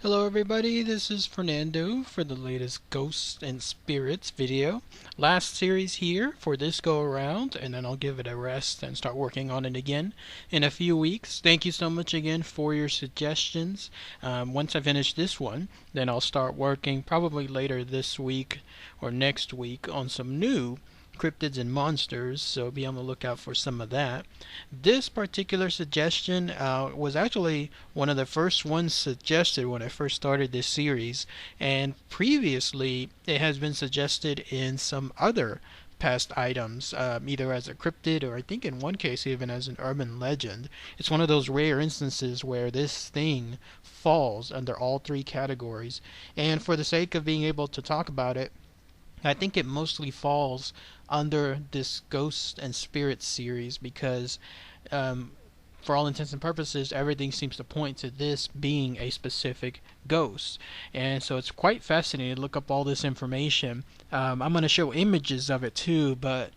Hello everybody, this is Fernando for the latest Ghosts and Spirits video. Last series here for this go around, and then I'll give it a rest and start working on it again in a few weeks. Thank you so much again for your suggestions. Once I finish this one, then I'll start working probably later this week or next week on some new cryptids and monsters, so be on the lookout for some of that. This particular suggestion was actually one of the first ones suggested when I first started this series, and previously it has been suggested in some other past items, either as a cryptid or I think in one case even as an urban legend. It's one of those rare instances where this thing falls under all three categories, and for the sake of being able to talk about it, I think it mostly falls under this Ghost and Spirits series because, for all intents and purposes, everything seems to point to this being a specific ghost. And so it's quite fascinating to look up all this information. I'm going to show images of it too, but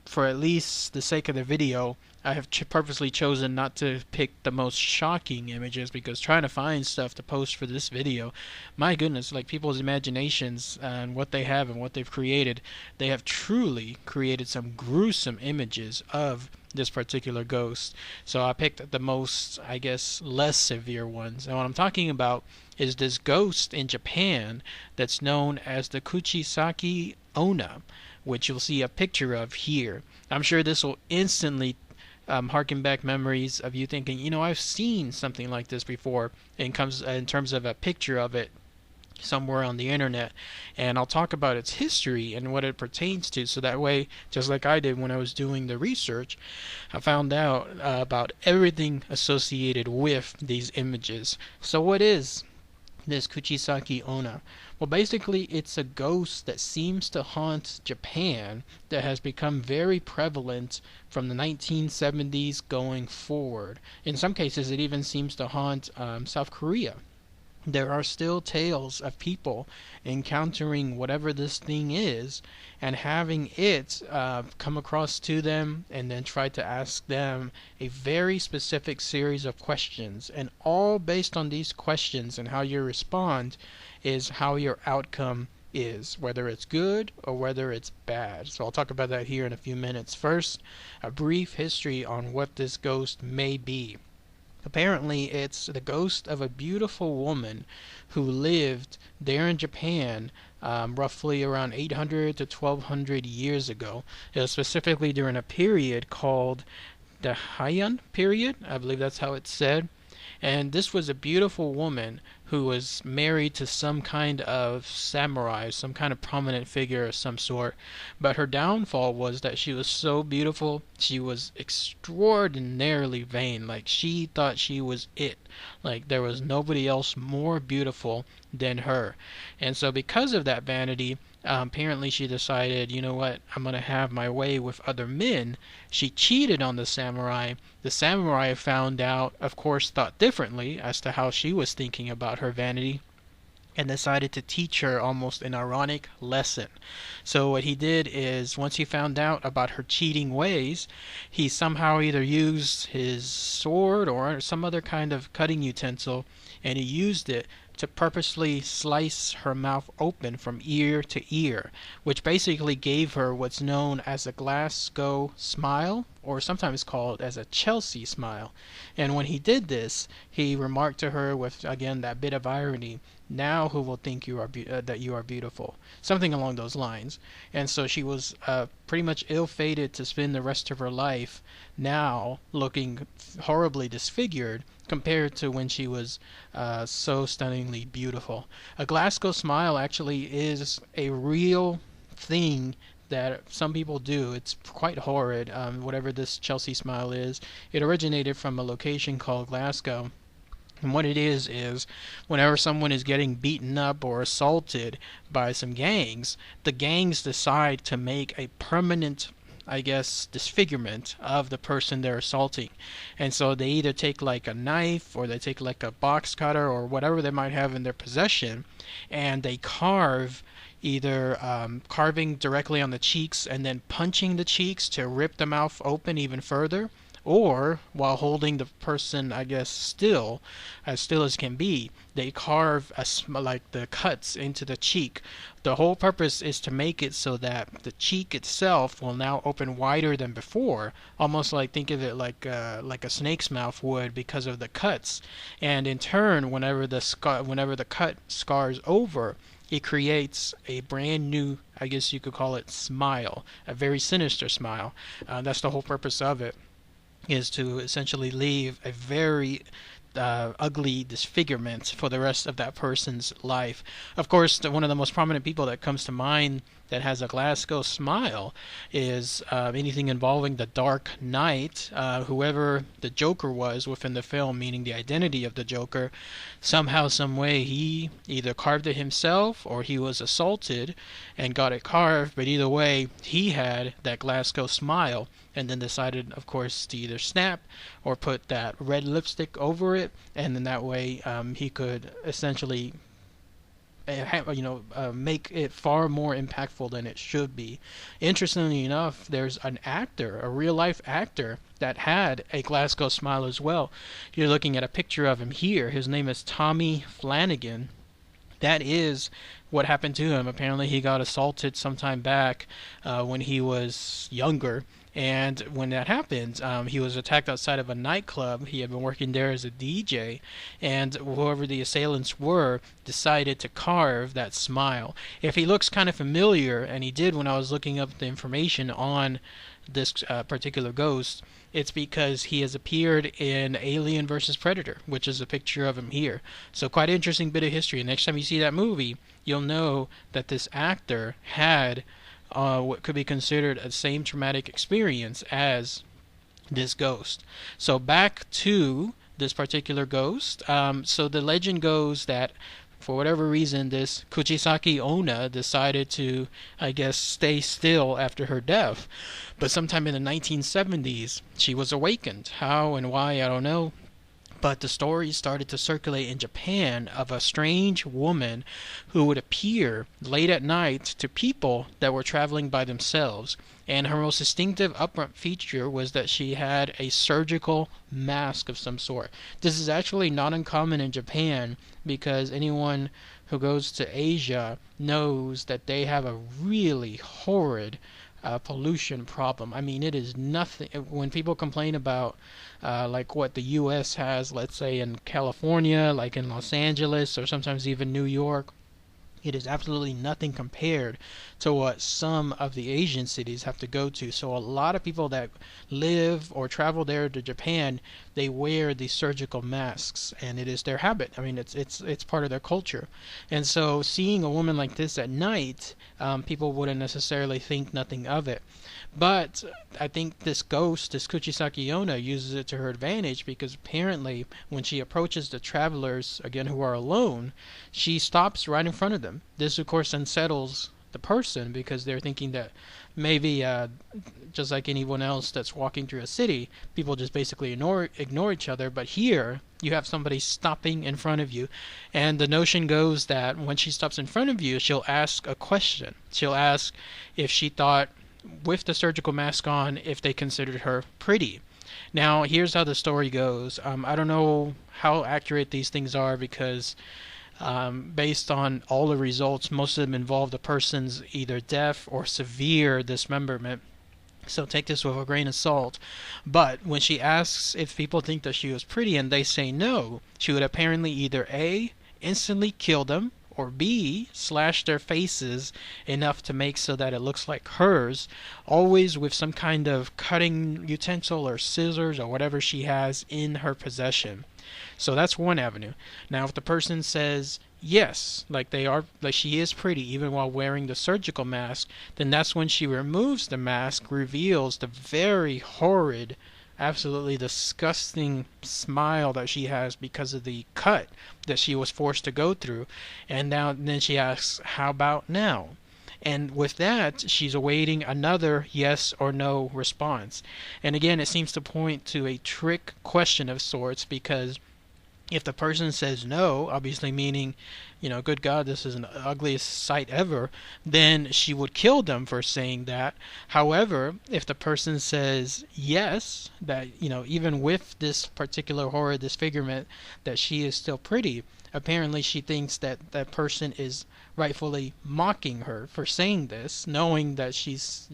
for at least the sake of the video, I have purposely chosen not to pick the most shocking images because trying to find stuff to post for this video, my goodness, like people's imaginations and what they have and what they've created, they have truly created some gruesome images of this particular ghost. So I picked the most, I guess, less severe ones. And what I'm talking about is this ghost in Japan that's known as the Kuchisake-Onna, which you'll see a picture of here. I'm sure this will instantly harken back memories of you thinking, you know, I've seen something like this before, and comes in terms of a picture of it somewhere on the internet, and I'll talk about its history and what it pertains to, so that way, just like I did when I was doing the research, I found out about everything associated with these images. So what is this Kuchisake-Onna? Well, basically it's a ghost that seems to haunt Japan, that has become very prevalent from the 1970s going forward. In some cases it even seems to haunt South Korea. There are still tales of people encountering whatever this thing is and having it come across to them and then try to ask them a very specific series of questions. And all based on these questions and how you respond is how your outcome is, whether it's good or whether it's bad. So I'll talk about that here in a few minutes. First, a brief history on what this ghost may be. Apparently, it's the ghost of a beautiful woman who lived there in Japan roughly around 800 to 1200 years ago. It was specifically during a period called the Heian period. I believe that's how it's said. And this was a beautiful woman who was married to some kind of samurai, some kind of prominent figure of some sort. But her downfall was that she was so beautiful, she was extraordinarily vain. Like, she thought she was it. Like, there was nobody else more beautiful than her. And so because of that vanity, apparently she decided, you know what, I'm going to have my way with other men. She cheated on the samurai. The samurai found out, of course, thought differently as to how she was thinking about her vanity, and decided to teach her almost an ironic lesson. So what he did is, once he found out about her cheating ways, he somehow either used his sword or some other kind of cutting utensil, and he used it to purposely slice her mouth open from ear to ear, which basically gave her what's known as a Glasgow smile, or sometimes called as a Chelsea smile. And when he did this, he remarked to her with, again, that bit of irony, "Now who will think you are that you are beautiful?" Something along those lines. And so she was pretty much ill-fated to spend the rest of her life now looking horribly disfigured compared to when she was so stunningly beautiful. A Glasgow smile actually is a real thing that some people do. It's quite horrid. Whatever this Chelsea smile is, it originated from a location called Glasgow. And what it is whenever someone is getting beaten up or assaulted by some gangs, the gangs decide to make a permanent, I guess, disfigurement of the person they're assaulting. And so they either take like a knife or they take like a box cutter or whatever they might have in their possession, and they carve, either carving directly on the cheeks and then punching the cheeks to rip the mouth open even further, or while holding the person, I guess, as still as can be, they carve like the cuts into the cheek. The whole purpose is to make it so that the cheek itself will now open wider than before, almost like, think of it like a snake's mouth would, because of the cuts. And in turn, whenever the cut scars over, it creates a brand new, I guess you could call it, smile, a very sinister smile. That's the whole purpose of it, is to essentially leave a very ugly disfigurement for the rest of that person's life. Of course, one of the most prominent people that comes to mind that has a Glasgow smile is anything involving the Dark Knight. Whoever the Joker was within the film, meaning the identity of the Joker, somehow, some way, he either carved it himself or he was assaulted and got it carved. But either way, he had that Glasgow smile, and then decided, of course, to either snap or put that red lipstick over it, and then that way he could essentially make it far more impactful than it should be. Interestingly enough, there's an actor, a real life actor, that had a Glasgow smile as well. You're looking at a picture of him here. His name is Tommy Flanagan. That is what happened to him. Apparently he got assaulted sometime back when he was younger. And when that happened, he was attacked outside of a nightclub. He had been working there as a DJ, and whoever the assailants were decided to carve that smile. If he looks kind of familiar, and he did when I was looking up the information on this particular ghost, it's because he has appeared in Alien vs. Predator, which is a picture of him here. So quite an interesting bit of history. Next time you see that movie, you'll know that this actor had what could be considered a same traumatic experience as this ghost. So back to this particular ghost. So the legend goes that for whatever reason, this Kuchisake-Onna decided to, I guess, stay still after her death. But sometime in the 1970s, she was awakened. How and why, I don't know. But the stories started to circulate in Japan of a strange woman who would appear late at night to people that were traveling by themselves. And her most distinctive upfront feature was that she had a surgical mask of some sort. This is actually not uncommon in Japan, because anyone who goes to Asia knows that they have a really horrid pollution problem. I mean, it is nothing. When people complain about like what the U.S. has, let's say in California, like in Los Angeles, or sometimes even New York, it is absolutely nothing compared to what some of the Asian cities have to go to. So a lot of people that live or travel there to Japan, they wear these surgical masks, and it is their habit. I mean, it's part of their culture. And so seeing a woman like this at night, people wouldn't necessarily think nothing of it. But I think this ghost, this Kuchisake-Onna, uses it to her advantage, because apparently when she approaches the travelers, again, who are alone, she stops right in front of them. This, of course, unsettles the person, because they're thinking that maybe just like anyone else that's walking through a city, people just basically ignore each other. But here you have somebody stopping in front of you, and the notion goes that when she stops in front of you, she'll ask a question. She'll ask if she thought, with the surgical mask on, if they considered her pretty. Now, here's how the story goes. I don't know how accurate these things are, because based on all the results, most of them involve the person's either death or severe dismemberment. So take this with a grain of salt. But when she asks if people think that she was pretty and they say no, she would apparently either A, instantly kill them, or B, slash their faces enough to make so that it looks like hers, always with some kind of cutting utensil or scissors or whatever she has in her possession. So that's one avenue. Now, if the person says yes, like she is pretty even while wearing the surgical mask, then that's when she removes the mask, reveals the very horrid, absolutely disgusting smile that she has because of the cut that she was forced to go through. And then she asks, how about now? And with that, she's awaiting another yes or no response. And again, it seems to point to a trick question of sorts, because if the person says no, obviously meaning, good God, this is an ugliest sight ever, then she would kill them for saying that. However, if the person says yes, that, even with this particular horror disfigurement, that she is still pretty, apparently she thinks that that person is rightfully mocking her for saying this, knowing that she's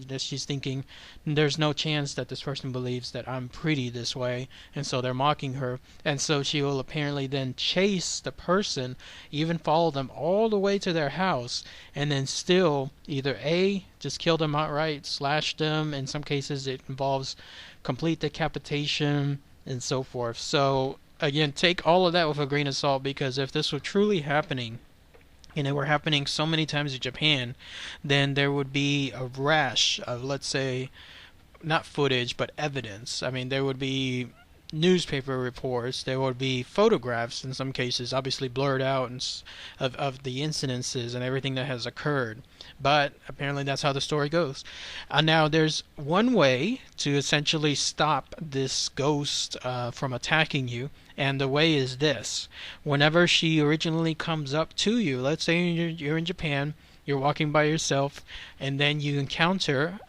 thinking there's no chance that this person believes that I'm pretty this way, and so they're mocking her. And so she will apparently then chase the person, even follow them all the way to their house, and then still either A, just kill them outright, slash them. In some cases it involves complete decapitation and so forth. So again, take all of that with a grain of salt, because if this were truly happening, and it were happening so many times in Japan, then there would be a rash of, let's say, not footage, but evidence. I mean, there would be newspaper reports, there would be photographs in some cases, obviously blurred out, of the incidences and everything that has occurred. But apparently that's how the story goes. Now, there's one way to essentially stop this ghost from attacking you, and the way is this. Whenever she originally comes up to you, let's say you're in Japan, you're walking by yourself, and then you encounter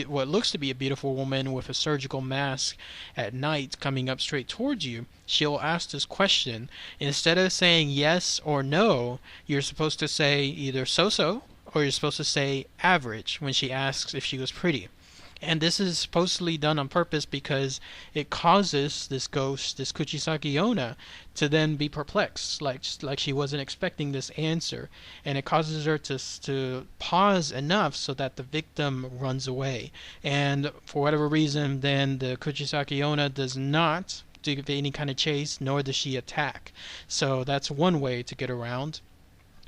what looks to be a beautiful woman with a surgical mask at night coming up straight towards you. She'll ask this question. Instead of saying yes or no, you're supposed to say either so-so, or you're supposed to say average when she asks if she was pretty. And this is supposedly done on purpose because it causes this ghost, this Kuchisake-Onna, to then be perplexed, like she wasn't expecting this answer. And it causes her to pause enough so that the victim runs away. And for whatever reason, then the Kuchisake-Onna does not do any kind of chase, nor does she attack. So that's one way to get around.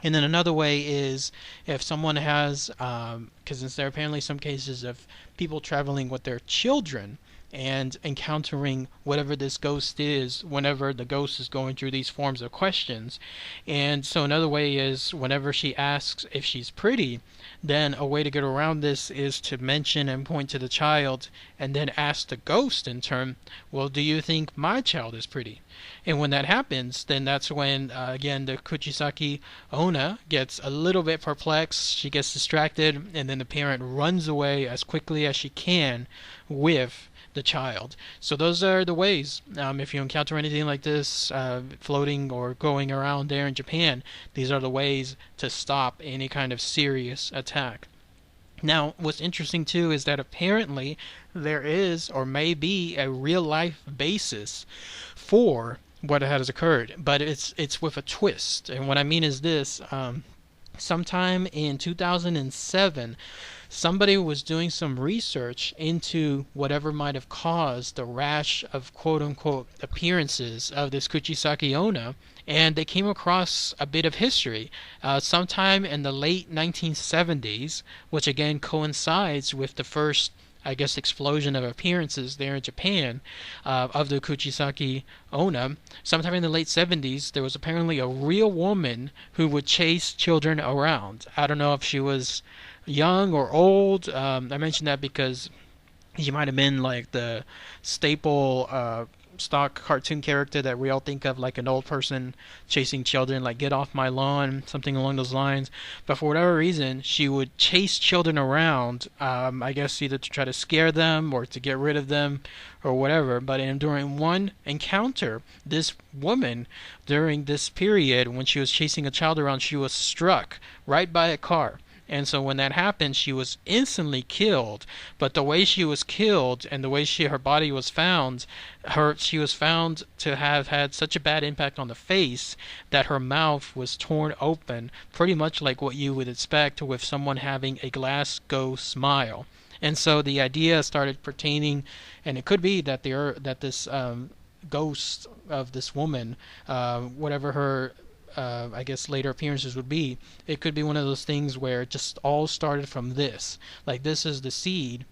And then another way is if someone has, because there are apparently some cases of people traveling with their children and encountering whatever this ghost is whenever the ghost is going through these forms of questions. And so another way is whenever she asks if she's pretty, then a way to get around this is to mention and point to the child and then ask the ghost in turn, well, do you think my child is pretty? And when that happens, then that's when, again, the Kuchisake-Onna gets a little bit perplexed, she gets distracted, and then the parent runs away as quickly as she can with the child. So those are the ways. If you encounter anything like this floating or going around there in Japan, these are the ways to stop any kind of serious attack. Now, what's interesting too is that apparently there is or may be a real life basis for what has occurred, but it's with a twist. And what I mean is this: sometime in 2007, somebody was doing some research into whatever might have caused the rash of quote-unquote appearances of this Kuchisake-Onna, and they came across a bit of history. Sometime in the late 1970s, which again coincides with the first, I guess, explosion of appearances there in Japan of the Kuchisake-Onna. Sometime in the late 70s, there was apparently a real woman who would chase children around. I don't know if she was young or old. I mentioned that because she might have been like the staple stock cartoon character that we all think of, like an old person chasing children, like get off my lawn, something along those lines. But for whatever reason, she would chase children around, I guess either to try to scare them or to get rid of them or whatever. But during one encounter, this woman, during this period when she was chasing a child around, she was struck right by a car. And so when that happened, she was instantly killed. But the way she was killed and the way her body was found, she was found to have had such a bad impact on the face that her mouth was torn open, pretty much like what you would expect with someone having a Glasgow smile. And so the idea started pertaining, and it could be that this ghost of this woman, whatever her I guess later appearances would be, it could be one of those things where it just all started from this. Like, this is the seed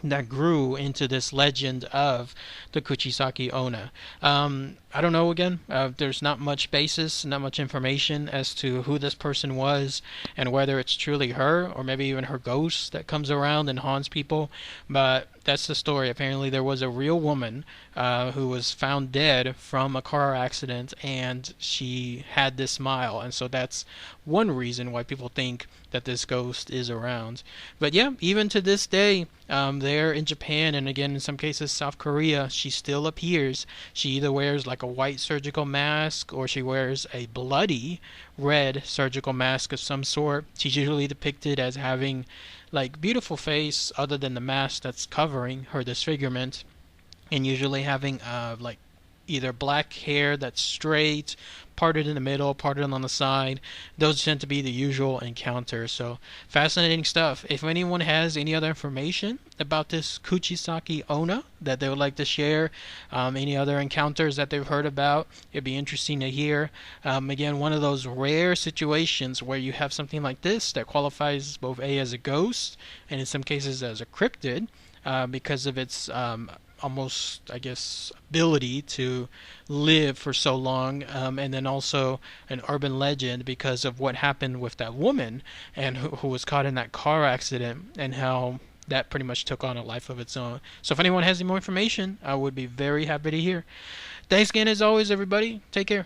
that grew into this legend of the Kuchisake-Onna. I don't know again. There's not much basis, not much information as to who this person was and whether it's truly her or maybe even her ghost that comes around and haunts people. But that's the story. Apparently, there was a real woman who was found dead from a car accident, and she had this smile. And so that's one reason why people think that this ghost is around. But yeah, even to this day, there in Japan and again in some cases South Korea, she still appears. She either wears like a white surgical mask or she wears a bloody red surgical mask of some sort. She's usually depicted as having like beautiful face other than the mask that's covering her disfigurement, and usually having like either black hair that's straight, parted in the middle, parted on the side. Those tend to be the usual encounters. So fascinating stuff. If anyone has any other information about this Kuchisake-Onna that they would like to share, any other encounters that they've heard about, it'd be interesting to hear. Again, one of those rare situations where you have something like this that qualifies both as a ghost and in some cases as a cryptid, because of its almost, I guess, ability to live for so long, and then also an urban legend because of what happened with that woman and who was caught in that car accident and how that pretty much took on a life of its own. So if anyone has any more information, I would be very happy to hear. Thanks again as always, everybody. Take care.